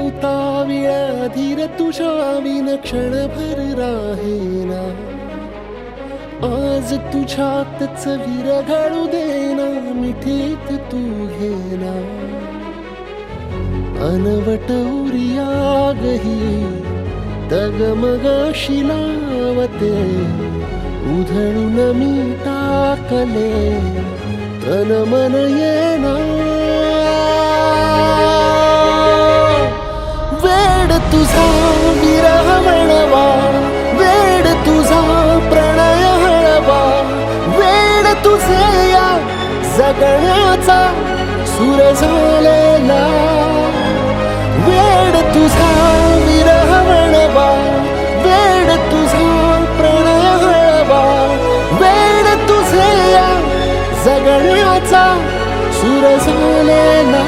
गवता विळा धीर तुझ्या विन क्षणभर राहेना. आज तुझ्यातच विरघळू देना मिठीत तू घेना. अनवट उरियागही डगमगाशी लावते. उधळून मी टाकले तन मन येना. वेड तुझा विरह म्हणवा, वेड तुझा प्रणय हळवा. वेड तुझे या जगण्याचा सूर झालेला. वेड तुझा विरह म्हणवा, वेड तुझा प्रणय हळवा. वेड तुझे या जगण्याचा सूर झालेला.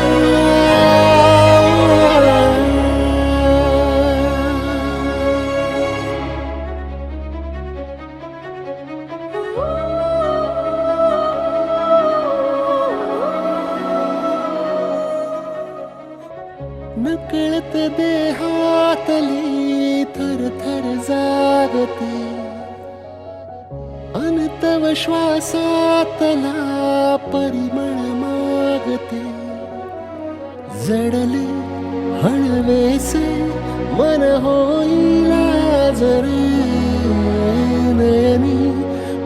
नकळत देहातली थरथर जागते. अनतव श्वासातला परिमळ मागते. जडले हळवेसे मन होईल जरे. नयनी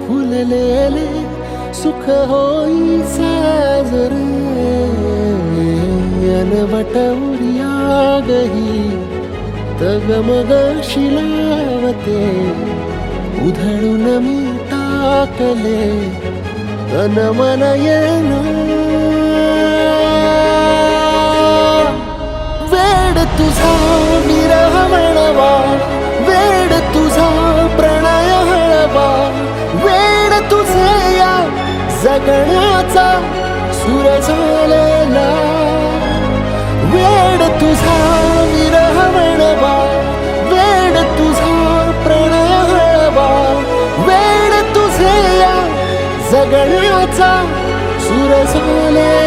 फुललेले सुख होई साजरे. अनवट उरियागही तगमगाशी लावते. उधळून मी टाकले तन मन येना. वेड तुझा विरह म्हणवा, वेड तुझा प्रणय हळवा. वेड तुझे या जगण्याचा सूर झालेला. वेड तुझा विरह म्हणवा, वेड तुझा प्रणय हळवा. वेड तुझे या जगण्याचा सूर झालेला.